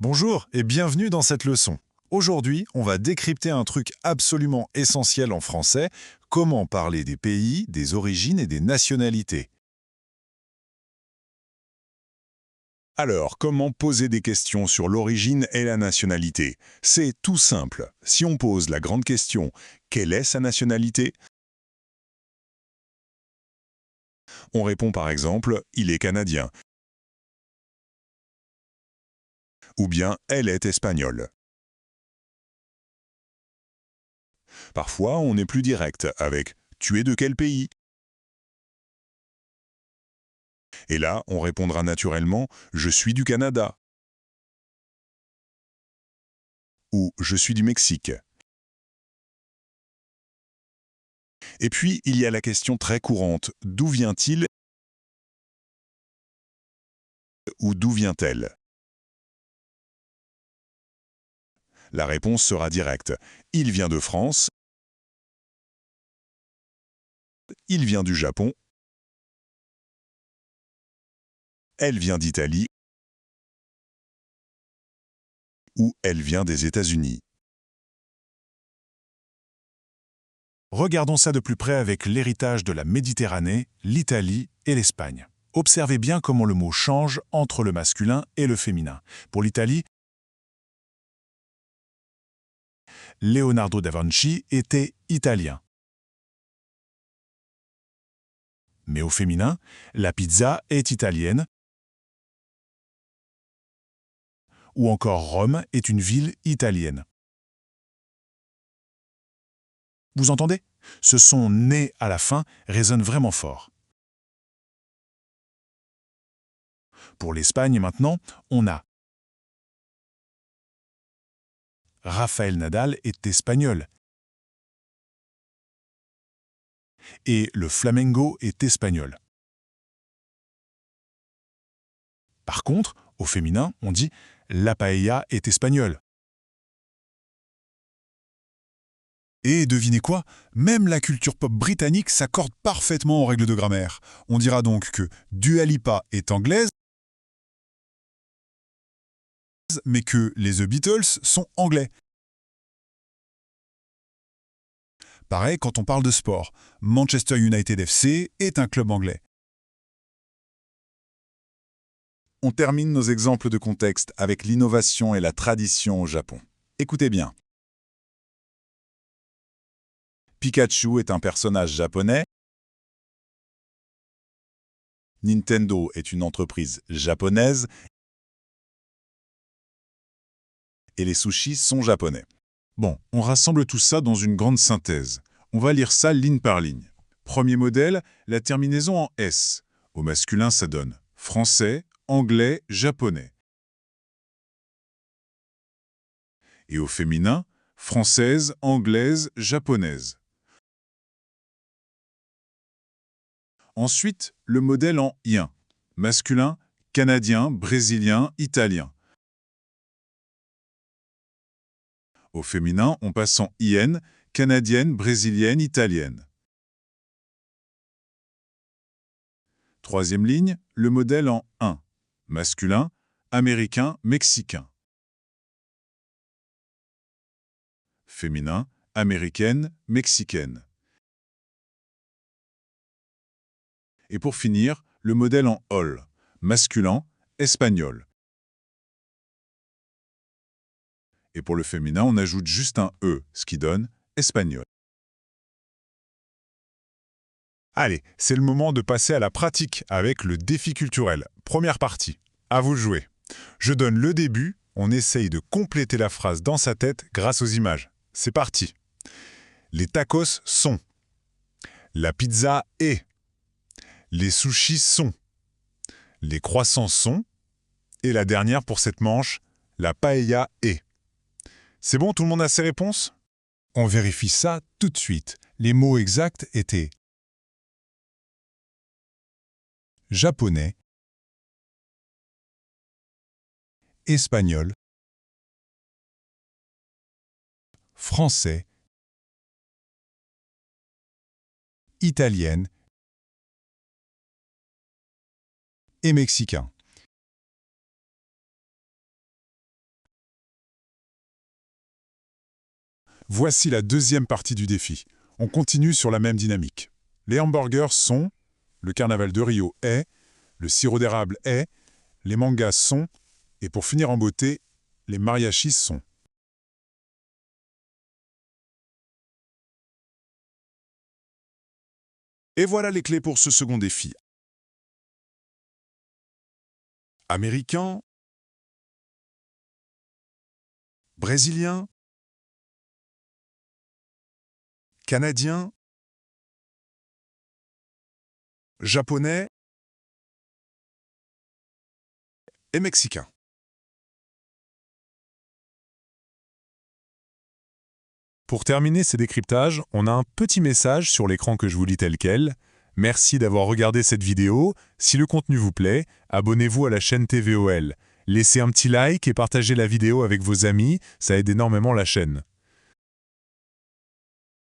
Bonjour et bienvenue dans cette leçon. Aujourd'hui, on va décrypter un truc absolument essentiel en français, comment parler des pays, des origines et des nationalités. Alors, comment poser des questions sur l'origine et la nationalité? C'est tout simple. Si on pose la grande question « Quelle est sa nationalité ?», on répond par exemple « Il est canadien » ou bien « Elle est espagnole ». Parfois, on est plus direct avec « Tu es de quel pays ?» Et là, on répondra naturellement « Je suis du Canada » ou « Je suis du Mexique ». Et puis, il y a la question très courante « D'où vient-il » ou « D'où vient-elle » La réponse sera directe. Il vient de France, il vient du Japon, elle vient d'Italie ou elle vient des États-Unis. Regardons ça de plus près avec l'héritage de la Méditerranée, l'Italie et l'Espagne. Observez bien comment le mot change entre le masculin et le féminin. Pour l'Italie, Leonardo da Vinci était italien. Mais au féminin, la pizza est italienne, ou encore Rome est une ville italienne. Vous entendez? Ce son « né » à la fin résonne vraiment fort. Pour l'Espagne maintenant, on a Rafael Nadal est espagnol et le flamenco est espagnol. Par contre, au féminin, on dit la paella est espagnole. Et devinez quoi? Même la culture pop britannique s'accorde parfaitement aux règles de grammaire. On dira donc que Dua Lipa est anglaise, mais que les The Beatles sont anglais. Pareil quand on parle de sport. Manchester United FC est un club anglais. On termine nos exemples de contexte avec l'innovation et la tradition au Japon. Écoutez bien. Pikachu est un personnage japonais. Nintendo est une entreprise japonaise. Et les sushis sont japonais. Bon, on rassemble tout ça dans une grande synthèse. On va lire ça ligne par ligne. Premier modèle, la terminaison en S. Au masculin, ça donne français, anglais, japonais. Et au féminin, française, anglaise, japonaise. Ensuite, le modèle en ien. Masculin, canadien, brésilien, italien. Au féminin, on passe en ien, canadienne, brésilienne, italienne. Troisième ligne, le modèle en un. Masculin, américain, mexicain. Féminin, américaine, mexicaine. Et pour finir, le modèle en ol. Masculin, espagnol. Et pour le féminin, on ajoute juste un e, ce qui donne espagnol. Allez, c'est le moment de passer à la pratique avec le défi culturel. Première partie, à vous de jouer. Je donne le début, on essaye de compléter la phrase dans sa tête grâce aux images. C'est parti. Les tacos sont. La pizza est. Les sushis sont. Les croissants sont. Et la dernière pour cette manche, la paella est. C'est bon, tout le monde a ses réponses? On vérifie ça tout de suite. Les mots exacts étaient japonais, espagnol, français, italienne et mexicain. Voici la deuxième partie du défi. On continue sur la même dynamique. Les hamburgers sont, le carnaval de Rio est, le sirop d'érable est, les mangas sont, et pour finir en beauté, les mariachis sont. Et voilà les clés pour ce second défi. Américain, brésilien, canadien, japonais et mexicain. Pour terminer ces décryptages, on a un petit message sur l'écran que je vous lis tel quel. Merci d'avoir regardé cette vidéo. Si le contenu vous plaît, abonnez-vous à la chaîne TVOL. Laissez un petit like et partagez la vidéo avec vos amis, ça aide énormément la chaîne.